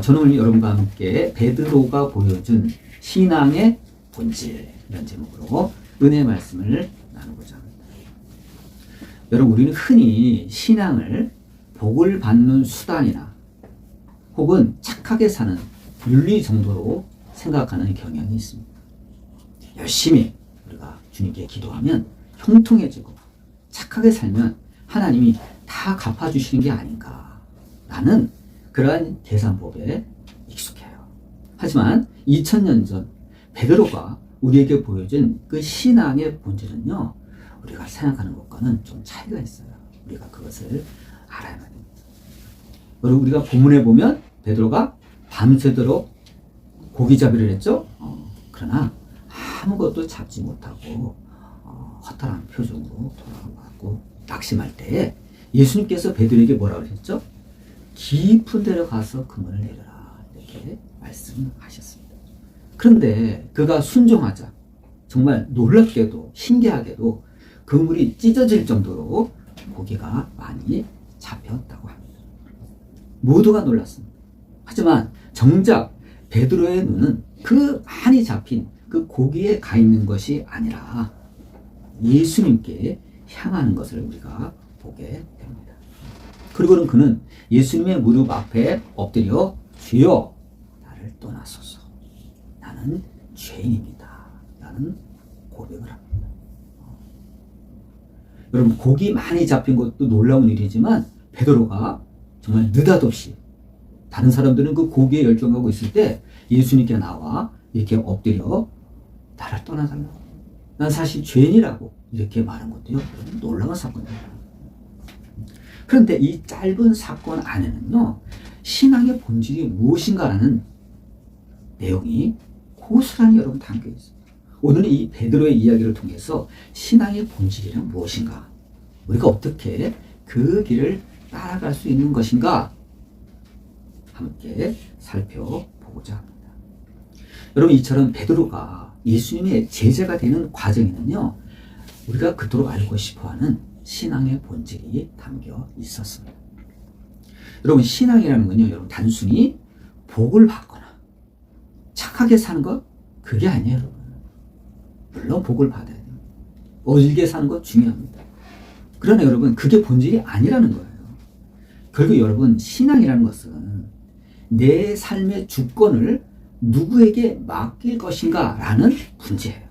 저는 오늘 여러분과 함께 베드로가 보여준 신앙의 본질이라는 제목으로 은혜의 말씀을 나누고자 합니다. 여러분, 우리는 흔히 신앙을 복을 받는 수단이나 혹은 착하게 사는 윤리 정도로 생각하는 경향이 있습니다. 열심히 우리가 주님께 기도하면 형통해지고 착하게 살면 하나님이 다 갚아주시는 게 아닌가라는 그러한 계산법에 익숙해요. 하지만 2000년 전 베드로가 우리에게 보여준 그 신앙의 본질은요, 우리가 생각하는 것과는 좀 차이가 있어요. 우리가 그것을 알아야만 됩니다. 여러분, 우리가 본문에 보면 베드로가 밤새도록 고기잡이를 했죠. 그러나 아무것도 잡지 못하고 허탈한 표정으로 돌아가고 낙심할 때에 예수님께서 베드로에게 뭐라고 하셨죠? 깊은 데로 가서 그물을 내려라, 이렇게 말씀하셨습니다. 그런데 그가 순종하자 정말 놀랍게도 신기하게도 그물이 찢어질 정도로 고기가 많이 잡혔다고 합니다. 모두가 놀랐습니다. 하지만 정작 베드로의 눈은 그 많이 잡힌 그 고기에 가 있는 것이 아니라 예수님께 향하는 것을 우리가 보게 됩니다. 그리고는 그는 예수님의 무릎 앞에 엎드려 주여 나를 떠나소서, 나는 죄인입니다 라는 고백을 합니다. 여러분, 고기 많이 잡힌 것도 놀라운 일이지만 베드로가 정말 느닷없이, 다른 사람들은 그 고기에 열중하고 있을 때 예수님께 나와 이렇게 엎드려 나를 떠나달라고, 난 사실 죄인이라고 이렇게 말한 것도요, 놀라운 사건입니다. 그런데 이 짧은 사건 안에는요, 신앙의 본질이 무엇인가라는 내용이 고스란히 여러분 담겨 있어요. 오늘은 이 베드로의 이야기를 통해서 신앙의 본질이란 무엇인가, 우리가 어떻게 그 길을 따라갈 수 있는 것인가 함께 살펴보고자 합니다. 여러분, 이처럼 베드로가 예수님의 제자가 되는 과정에는요, 우리가 그토록 알고 싶어하는 신앙의 본질이 담겨 있었습니다. 여러분, 신앙이라는 건요, 여러분 단순히 복을 받거나 착하게 사는 것, 그게 아니에요. 여러분, 물론 복을 받아야 돼요. 어질게 사는 것 중요합니다. 그러나 여러분, 그게 본질이 아니라는 거예요. 결국 여러분, 신앙이라는 것은 내 삶의 주권을 누구에게 맡길 것인가 라는 문제예요.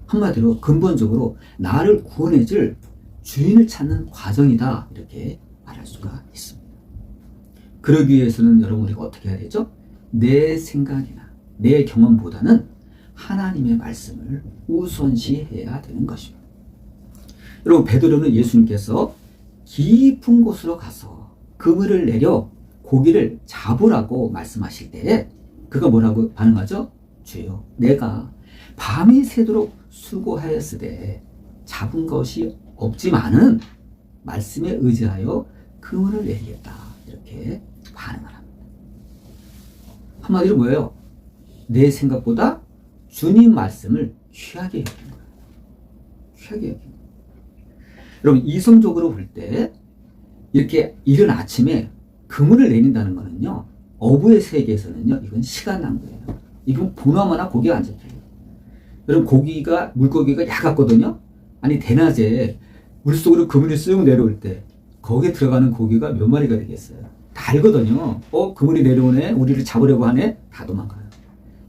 한마디로 근본적으로 나를 구원해줄 주인을 찾는 과정이다, 이렇게 말할 수가 있습니다. 그러기 위해서는 여러분, 우리가 어떻게 해야 되죠? 내 생각이나 내 경험보다는 하나님의 말씀을 우선시해야 되는 것입니다. 여러분, 베드로는 예수님께서 깊은 곳으로 가서 그물을 내려 고기를 잡으라고 말씀하실 때에 그가 뭐라고 반응하죠? 주여, 내가 밤이 새도록 수고하였으되 잡은 것이 없지만은 말씀에 의지하여 그물을 내리겠다, 이렇게 반응을 합니다. 한마디로 뭐예요? 내 생각보다 주님 말씀을 귀하게 여긴 거예요. 귀하게 여긴 거예요. 여러분, 이성적으로 볼 때 이렇게 이른 아침에 그물을 내린다는 거는요, 어부의 세계에서는요, 이건 시간 낭비예요. 이건 보나마나 고기가 안 잡혀요. 여러분, 물고기가 얕았거든요. 아니, 대낮에 물속으로 그물이 쓱 내려올 때 거기에 들어가는 고기가 몇 마리가 되겠어요? 다 알거든요. 그물이 내려오네, 우리를 잡으려고 하네, 다 도망가요.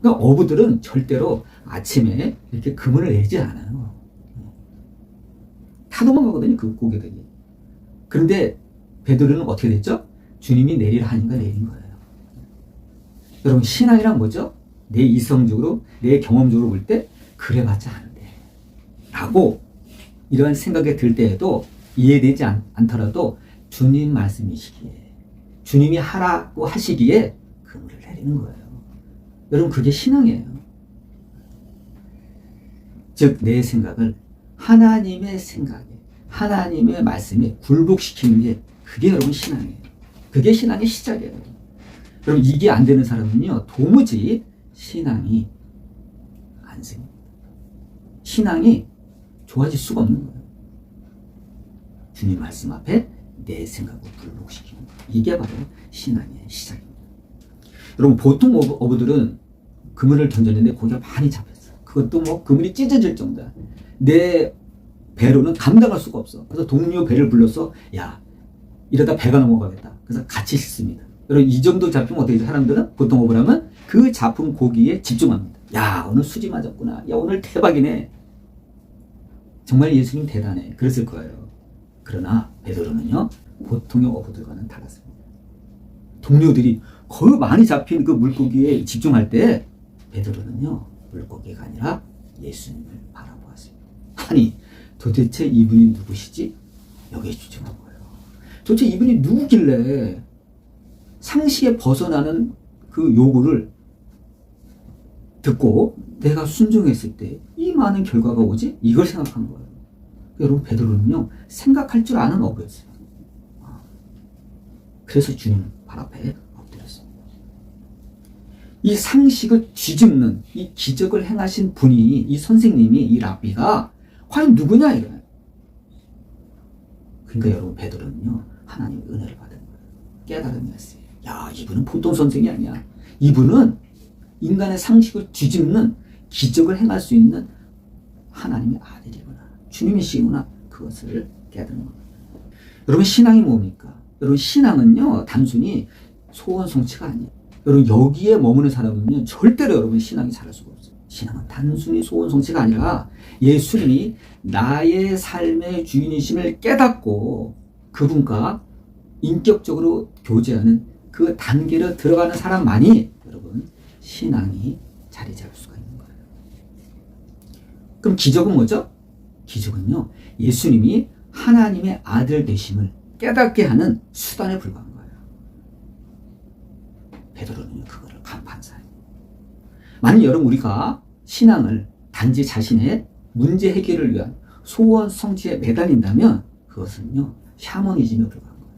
그러니까 어부들은 절대로 아침에 이렇게 그물을 내리지 않아요. 다 도망가거든요, 그 고기들이. 그런데 베드로는 어떻게 됐죠? 주님이 내리라 하니까 내린 거예요. 여러분, 신앙이란 뭐죠? 내 이성적으로, 내 경험적으로 볼 때 그래봤자 안 돼 라고 이러한 생각이 들 때에도 이해되지 않더라도 주님 말씀이시기에, 주님이 하라고 하시기에 그물을 내리는 거예요. 여러분, 그게 신앙이에요. 즉, 내 생각을 하나님의 생각에, 하나님의 말씀에 굴복시키는 게, 그게 여러분 신앙이에요. 그게 신앙의 시작이에요. 여러분, 이게 안 되는 사람은요, 도무지 신앙이 안 생깁니다. 신앙이 좋아질 수가 없는 거예요. 주님 말씀 앞에 내 생각을 굴복시키는 것, 이게 바로 신앙의 시작입니다. 여러분 보통 어부들은 그물을 던졌는데 고기가 많이 잡혔어. 그것도 뭐 그물이 찢어질 정도야. 내 배로는 감당할 수가 없어. 그래서 동료 배를 불러서 야 이러다 배가 넘어가겠다. 그래서 같이 싣습니다. 여러분 이 정도 잡히면 어떻게 사람들은 보통 어부를 하면 그 잡은 고기에 집중합니다. 야 오늘 수지 맞았구나. 야 오늘 대박이네. 정말 예수님 대단해. 그랬을 거예요. 그러나 베드로는요 보통의 어부들과는 달랐습니다. 동료들이 거의 많이 잡힌 그 물고기에 집중할 때 베드로는요 물고기가 아니라 예수님을 바라보았습니다. 아니 도대체 이분이 누구시지? 여기에 집중한 거예요. 도대체 이분이 누구길래 상식에 벗어나는 그 요구를 듣고 내가 순종했을 때 이 많은 결과가 오지? 이걸 생각한 거예요. 여러분 베드로는요 생각할 줄 아는 어부였어요. 그래서 주님 발 앞에 엎드렸습니다. 이 상식을 뒤집는 이 기적을 행하신 분이 이 선생님이 이 랍비가 과연 누구냐 이거예요. 그러니까 여러분 베드로는요 하나님의 은혜를 받은 거예요. 깨달음이었어요. 야 이분은 보통 선생이 아니야. 이분은 인간의 상식을 뒤집는 기적을 행할 수 있는 하나님의 아들이구나. 주님이시구나. 그것을 깨달은 겁니다. 여러분 신앙이 뭡니까? 여러분 신앙은요 단순히 소원 성취가 아니에요. 여러분 여기에 머무는 사람은요 절대로 여러분 신앙이 잘할 수가 없어요. 신앙은 단순히 소원 성취가 아니라 예수님이 나의 삶의 주인이심을 깨닫고 그분과 인격적으로 교제하는 그 단계로 들어가는 사람만이 여러분 신앙이 자리 잡을 수가 있는 거예요. 그럼 기적은 뭐죠? 기적은요 예수님이 하나님의 아들 되심을 깨닫게 하는 수단에 불과한 거예요. 베드로는 그거를 간파한 사람이에요. 만약 여러분 우리가 신앙을 단지 자신의 문제 해결을 위한 소원 성취에 매달린다면 그것은요 샤머니즘에 불과한 거예요.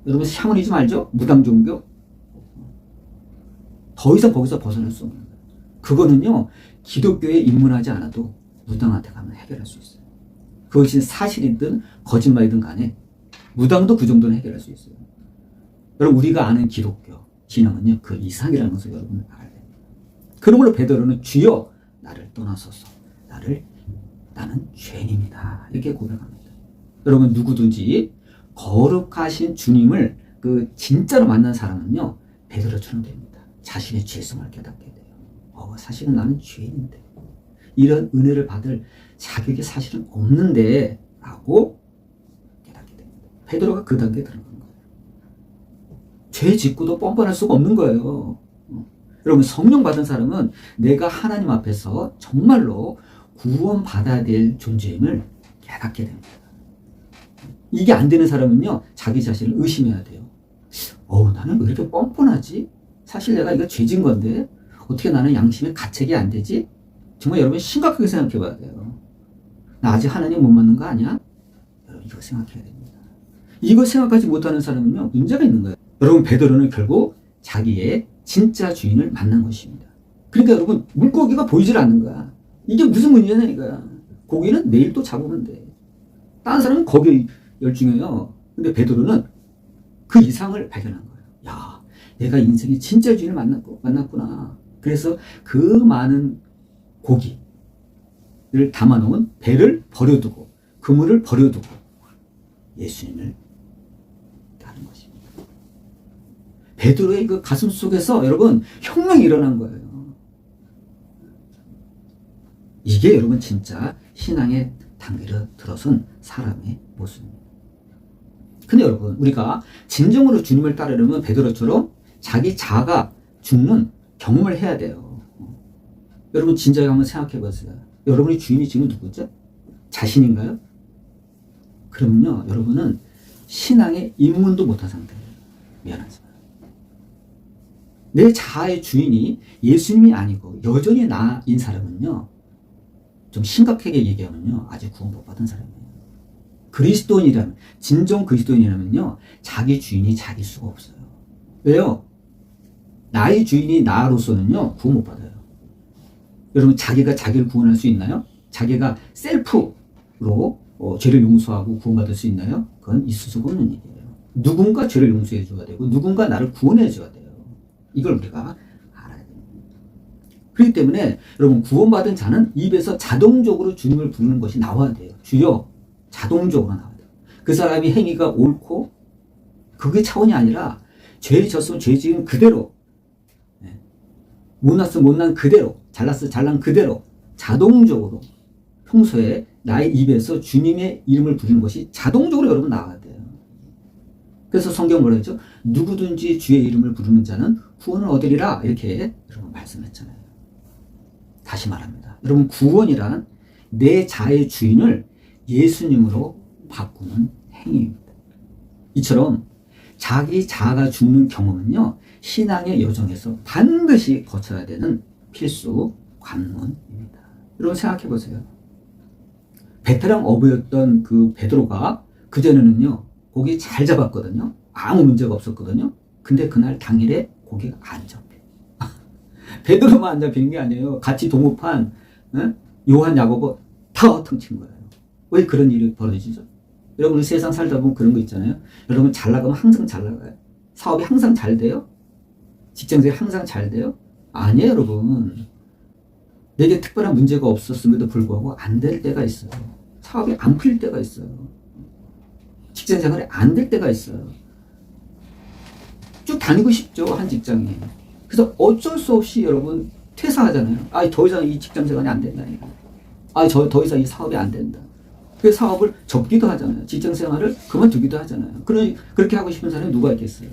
여러분 샤머니즘 알죠? 무당 종교. 더 이상 거기서 벗어날 수 없는 거예요. 그거는요 기독교에 입문하지 않아도 무당한테 가면 해결할 수 있어요. 그것이 사실이든 거짓말이든 간에 무당도 그 정도는 해결할 수 있어요. 여러분 우리가 아는 기독교 신앙은요 그 이상이라는 것을 여러분 알아야 됩니다. 그러므로 베드로는 주여 나를 떠나소서 나는 죄인입니다 이렇게 고백합니다. 여러분 누구든지 거룩하신 주님을 그 진짜로 만난 사람은요 베드로처럼 됩니다. 자신의 죄성을 깨닫게 돼요. 사실은 나는 죄인인데 이런 은혜를 받을 자격이 사실은 없는데 라고 깨닫게 됩니다. 베드로가 그 단계에 들어간 거예요. 죄 짓고도 뻔뻔할 수가 없는 거예요. 여러분 성령 받은 사람은 내가 하나님 앞에서 정말로 구원받아야 될 존재임을 깨닫게 됩니다. 이게 안 되는 사람은요 자기 자신을 의심해야 돼요. 나는 왜 이렇게 뻔뻔하지? 사실 내가 이거 죄진 건데 어떻게 나는 양심에 가책이 안 되지? 정말 여러분 심각하게 생각해 봐야 돼요. 나 아직 하나님 못 만난 거 아니야? 여러분 이거 생각해야 됩니다. 이거 생각하지 못하는 사람은요 문제가 있는 거예요. 여러분 베드로는 결국 자기의 진짜 주인을 만난 것입니다. 그러니까 여러분 물고기가 보이질 않는 거야. 이게 무슨 문제냐 이거야. 고기는 내일 또 잡으면 돼. 다른 사람은 거기에 열중해요. 근데 베드로는 그 이상을 발견한 거예요. 야, 내가 인생의 진짜 주인을 만났구나. 그래서 그 많은 고기를 담아놓은 배를 버려두고 그물을 버려두고 예수님을 따른 것입니다. 베드로의 그 가슴 속에서 여러분 혁명이 일어난 거예요. 이게 여러분 진짜 신앙의 단계를 들어선 사람의 모습입니다. 근데 여러분 우리가 진정으로 주님을 따르려면 베드로처럼 자기 자아가 죽는 경험을 해야 돼요. 여러분 진작에 한번 생각해 보세요. 여러분의 주인이 지금 누구죠? 자신인가요? 그러면요 여러분은 신앙에 입문도 못한 상태예요. 미안하지만 내 자아의 주인이 예수님이 아니고 여전히 나인 사람은요 좀 심각하게 얘기하면요 아직 구원 못 받은 사람이에요. 그리스도인이라면 진정 그리스도인이라면요 자기 주인이 자기일 수가 없어요. 왜요? 나의 주인이 나로서는요 구원 못 받아요. 여러분 자기가 자기를 구원할 수 있나요? 자기가 셀프로 죄를 용서하고 구원받을 수 있나요? 그건 있을 수가 없는 얘기예요. 누군가 죄를 용서해 줘야 되고 누군가 나를 구원해 줘야 돼요. 이걸 우리가 알아야 됩니다. 그렇기 때문에 여러분 구원받은 자는 입에서 자동적으로 주님을 부르는 것이 나와야 돼요. 주여 자동적으로 나와야 돼요. 그 사람이 행위가 옳고 그게 차원이 아니라 죄 졌으면 죄 지은 그대로, 못났으면 못난 그대로, 잘났으면 잘난 그대로 자동적으로 평소에 나의 입에서 주님의 이름을 부르는 것이 자동적으로 여러분 나와야 돼요. 그래서 성경 뭐라 했죠? 누구든지 주의 이름을 부르는 자는 구원을 얻으리라 이렇게 여러분 말씀했잖아요. 다시 말합니다. 여러분 구원이란 내 자의 주인을 예수님으로 바꾸는 행위입니다. 이처럼 자기 자아가 죽는 경험은요, 신앙의 여정에서 반드시 거쳐야 되는 필수 관문입니다. 여러분 생각해 보세요. 베테랑 어부였던 그 베드로가 그전에는요 고기 잘 잡았거든요. 아무 문제가 없었거든요. 근데 그날 당일에 고기가 안 잡혀. 베드로만 안 잡히는 게 아니에요. 같이 동업한 요한 야고보 다 허탕친 거예요. 왜 그런 일이 벌어지죠? 여러분 우리 세상 살다 보면 그런 거 있잖아요. 여러분 잘 나가면 항상 잘 나가요. 사업이 항상 잘 돼요? 직장생활이 항상 잘 돼요? 아니에요 여러분. 내게 특별한 문제가 없었음에도 불구하고 안 될 때가 있어요. 사업이 안 풀릴 때가 있어요. 직장생활이 안 될 때가 있어요. 쭉 다니고 싶죠 한 직장에. 그래서 어쩔 수 없이 여러분 퇴사하잖아요. 더 이상 이 직장생활이 안 된다. 더 이상 이 사업이 안 된다. 그 사업을 접기도 하잖아요. 직장생활을 그만두기도 하잖아요. 그렇게 하고 싶은 사람이 누가 있겠어요.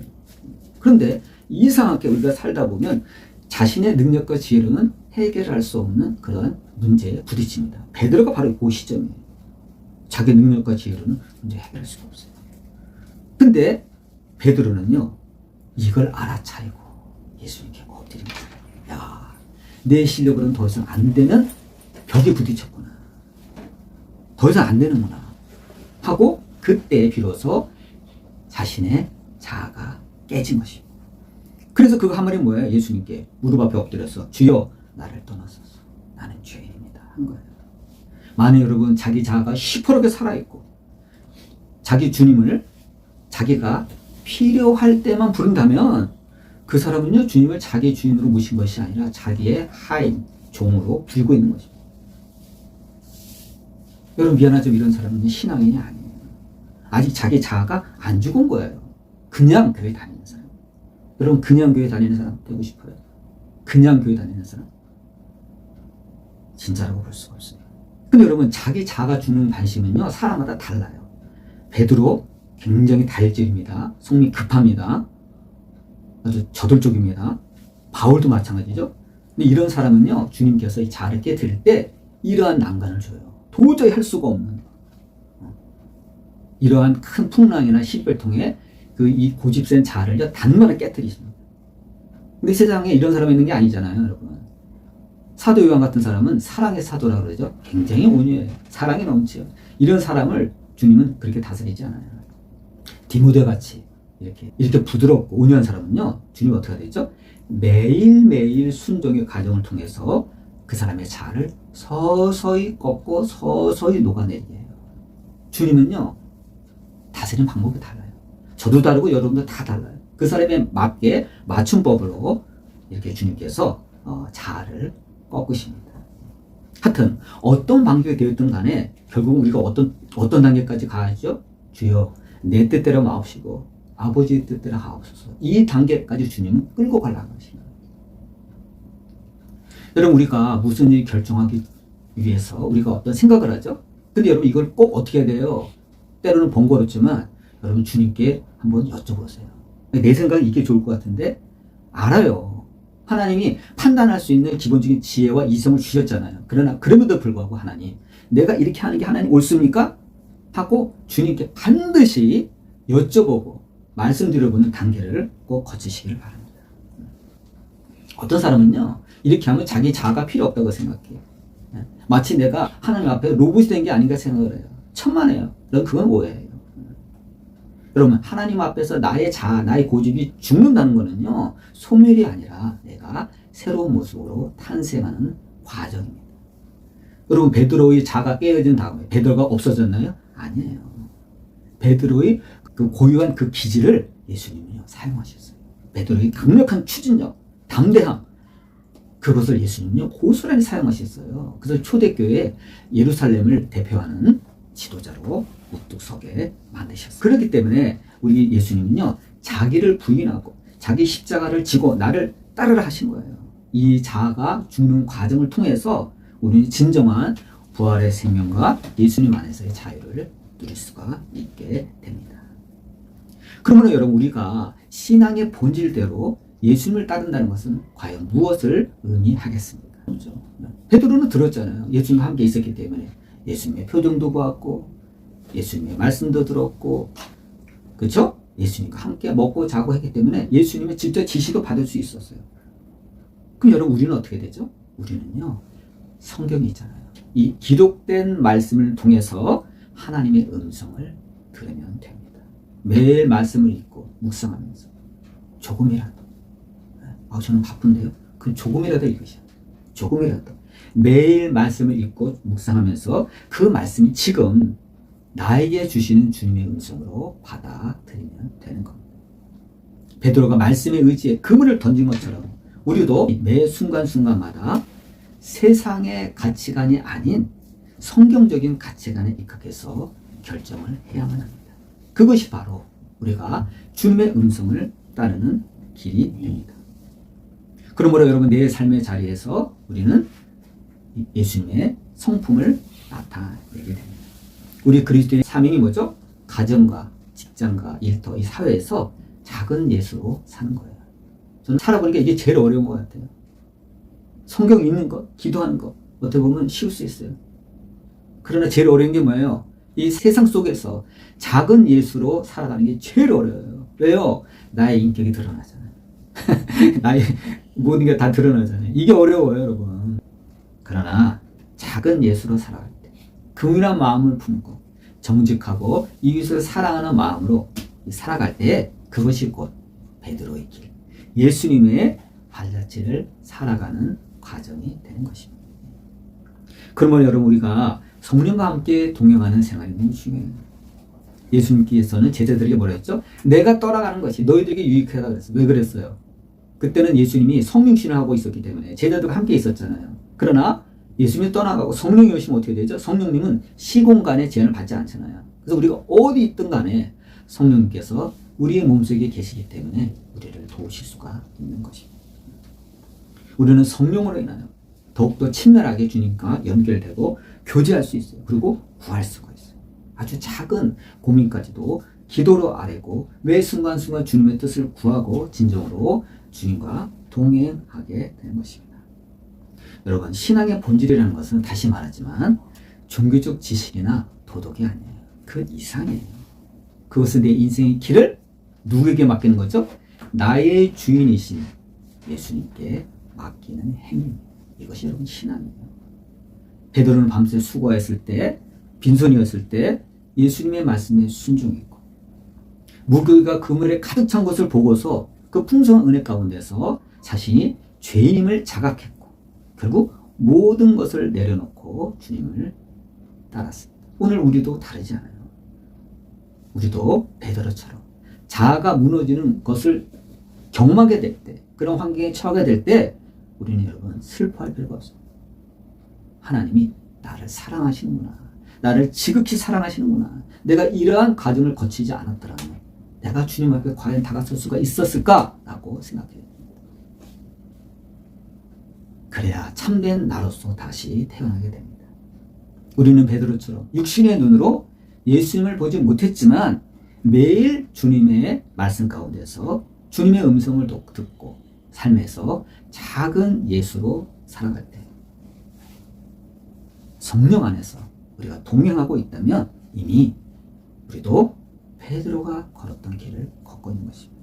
그런데 이상하게 우리가 살다 보면 자신의 능력과 지혜로는 해결할 수 없는 그런 문제에 부딪힙니다. 베드로가 바로 그 시점이에요. 자기 능력과 지혜로는 문제 해결할 수가 없어요. 근데 베드로는요 이걸 알아차리고 예수님께 엎드립니다. 야, 내 실력으로는 더 이상 안 되는 벽에 부딪혔구나. 더 이상 안 되는구나 하고 그때 비로소 자신의 자아가 깨진 것입니다. 그래서 그거 한 말이 뭐예요? 예수님께 무릎 앞에 엎드려서 주여 나를 떠나소서 나는 죄인입니다 한 거예요. 만약 여러분 자기 자아가 시퍼렇게 살아있고 자기 주님을 자기가 필요할 때만 부른다면 그 사람은요 주님을 자기 주인으로 모신 것이 아니라 자기의 하인 종으로 불고 있는 것입니다. 여러분 미안하지만 이런 사람은 신앙인이 아니에요. 아직 자기 자아가 안 죽은 거예요. 그냥 교회 다니는 사람. 여러분 그냥 교회 다니는 사람 되고 싶어요? 그냥 교회 다니는 사람? 진짜라고 볼 수가 없어요. 근데 여러분 자기 자아가 죽는 관심은요 사람마다 달라요. 베드로 굉장히 다혈질입니다. 속이 급합니다. 아주 저돌적입니다. 바울도 마찬가지죠. 근데 이런 사람은요 주님께서 이 자아를 깨뜨릴 때 이러한 난관을 줘요. 도저히 할 수가 없는 이러한 큰 풍랑이나 시별통에 이 고집센 자아를 단번에 깨뜨리십니다. 근데 세상에 이런 사람이 있는 게 아니잖아요, 여러분. 사도 요한 같은 사람은 사랑의 사도라고 그러죠. 굉장히 온유해요. 사랑이 넘치요. 이런 사람을 주님은 그렇게 다스리지 않아요. 디모데 같이 이렇게 부드럽고 온유한 사람은요, 주님 어떻게 되죠? 매일매일 순종의 과정을 통해서 그 사람의 자아를 서서히 꺾고 서서히 녹아내리게 해요. 주님은요, 다스리는 방법이 달라요. 저도 다르고 여러분도 다 달라요. 그 사람에 맞게 맞춤법으로 이렇게 주님께서 자아를 꺾으십니다. 하여튼 어떤 방식이 되었든 간에 결국 우리가 어떤 단계까지 가야죠? 주여 내 뜻대로 마옵시고 아버지의 뜻대로 하옵소서. 이 단계까지 주님은 끌고 가려고 하십니다. 여러분 우리가 무슨 일 결정하기 위해서 우리가 어떤 생각을 하죠? 근데 여러분 이걸 꼭 어떻게 해야 돼요? 때로는 번거롭지만 여러분 주님께 한번 여쭤보세요. 내 생각은 이게 좋을 것 같은데 알아요. 하나님이 판단할 수 있는 기본적인 지혜와 이성을 주셨잖아요. 그러나 그럼에도 불구하고 하나님 내가 이렇게 하는 게 하나님 옳습니까? 하고 주님께 반드시 여쭤보고 말씀드려보는 단계를 꼭 거치시기를 바랍니다. 어떤 사람은요 이렇게 하면 자기 자아가 필요 없다고 생각해요. 마치 내가 하나님 앞에 로봇이 된 게 아닌가 생각을 해요. 천만에요. 그건 오해예요. 여러분 하나님 앞에서 나의 자아, 나의 고집이 죽는다는 거는요 소멸이 아니라 내가 새로운 모습으로 탄생하는 과정입니다. 여러분 베드로의 자아가 깨어진 다음에 베드로가 없어졌나요? 아니에요. 베드로의 그 고유한 그 기질을 예수님이 사용하셨어요. 베드로의 강력한 추진력, 담대함, 그것을 예수님은요 고스란히 사용하셨어요. 그래서 초대교회 예루살렘을 대표하는 지도자로 우뚝 서게 만드셨어요. 그렇기 때문에 우리 예수님은요 자기를 부인하고 자기 십자가를 지고 나를 따르라 하신 거예요. 이 자아가 죽는 과정을 통해서 우리는 진정한 부활의 생명과 예수님 안에서의 자유를 누릴 수가 있게 됩니다. 그러면 여러분, 우리가 신앙의 본질대로 예수님을 따른다는 것은 과연 무엇을 의미하겠습니까? 그렇죠? 베드로는 들었잖아요. 예수님과 함께 있었기 때문에 예수님의 표정도 보았고 예수님의 말씀도 들었고, 그렇죠? 예수님과 함께 먹고 자고 했기 때문에 예수님의 직접 지시도 받을 수 있었어요. 그럼 여러분, 우리는 어떻게 되죠? 우리는요 성경이 있잖아요. 이 기록된 말씀을 통해서 하나님의 음성을 들으면 됩니다. 매일 말씀을 읽고 묵상하면서 조금이라도, 저는 바쁜데요. 그럼 조금이라도 읽으셔야 돼요. 조금이라도 매일 말씀을 읽고 묵상하면서 그 말씀이 지금 나에게 주시는 주님의 음성으로 받아들이면 되는 겁니다. 베드로가 말씀에 의지해 그물을 던진 것처럼 우리도 매 순간순간마다 세상의 가치관이 아닌 성경적인 가치관에 입각해서 결정을 해야만 합니다. 그것이 바로 우리가 주님의 음성을 따르는 길이 됩니다. 그러므로 여러분, 내 삶의 자리에서 우리는 예수님의 성품을 나타내게 됩니다. 우리 그리스도인의 사명이 뭐죠? 가정과 직장과 일터, 이 사회에서 작은 예수로 사는 거예요. 저는 살아보니까 이게 제일 어려운 것 같아요. 성경 읽는 것, 기도하는 것, 어떻게 보면 쉬울 수 있어요. 그러나 제일 어려운 게 뭐예요? 이 세상 속에서 작은 예수로 살아가는 게 제일 어려워요. 왜요? 나의 인격이 드러나잖아요. 나의 모든 게 다 드러나잖아요. 이게 어려워요, 여러분. 그러나 작은 예수로 살아갈 때, 긍휼한 마음을 품고 정직하고 이웃을 사랑하는 마음으로 살아갈 때, 그것이 곧 베드로의 길, 예수님의 발자취를 살아가는 과정이 되는 것입니다. 그러면 여러분, 우리가 성령과 함께 동행하는 생활이 너무 중요해요. 예수님께서는 제자들에게 뭐라 했죠? 내가 떠나가는 것이 너희들에게 유익하다 그랬어요. 왜 그랬어요? 그때는 예수님이 성령신을 하고 있었기 때문에 제자들과 함께 있었잖아요. 그러나 예수님이 떠나가고 성령이 오시면 어떻게 되죠? 성령님은 시공간의 제한을 받지 않잖아요. 그래서 우리가 어디 있든 간에 성령님께서 우리의 몸속에 계시기 때문에 우리를 도우실 수가 있는 것입니다. 우리는 성령으로 인하여 더욱더 친밀하게 주님과 연결되고 교제할 수 있어요. 그리고 구할 수가 있어요. 아주 작은 고민까지도 기도로 아뢰고 매 순간순간 주님의 뜻을 구하고 진정으로 주님과 동행하게 되는 것입니다. 여러분, 신앙의 본질이라는 것은 다시 말하지만 종교적 지식이나 도덕이 아니에요. 그 이상이에요. 그것은 내 인생의 길을 누구에게 맡기는 거죠? 나의 주인이신 예수님께 맡기는 행위입니다. 이것이 여러분 신앙이에요. 베드로는 밤새 수고했을 때, 빈손이었을 때 예수님의 말씀에 순종했고, 물고기가 그물에 가득 찬 것을 보고서 그 풍성한 은혜 가운데서 자신이 죄인임을 자각했고, 결국 모든 것을 내려놓고 주님을 따랐습니다. 오늘 우리도 다르지 않아요. 우리도 베드로처럼 자아가 무너지는 것을 경험하게 될 때, 그런 환경에 처하게 될 때 우리는 여러분 슬퍼할 필요가 없습니다. 하나님이 나를 사랑하시는구나, 나를 지극히 사랑하시는구나, 내가 이러한 과정을 거치지 않았더라면 내가 주님 앞에 과연 다가설 수가 있었을까? 라고 생각해야 됩니다. 그래야 참된 나로서 다시 태어나게 됩니다. 우리는 베드로처럼 육신의 눈으로 예수님을 보지 못했지만 매일 주님의 말씀 가운데서 주님의 음성을 듣고 삶에서 작은 예수로 살아갈 때 성령 안에서 우리가 동행하고 있다면 이미 우리도 베드로가 걸었던 길을 걷고 있는 것입니다.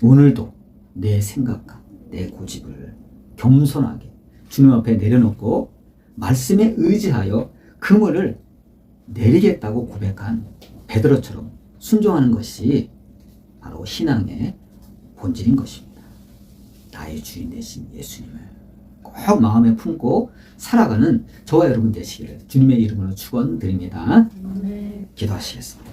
오늘도 내 생각과 내 고집을 겸손하게 주님 앞에 내려놓고 말씀에 의지하여 그물을 내리겠다고 고백한 베드로처럼 순종하는 것이 바로 신앙의 본질인 것입니다. 나의 주인 되신 예수님을 꼭 마음에 품고 살아가는 저와 여러분 되시기를 주님의 이름으로 축원드립니다. 기도하시겠습니다.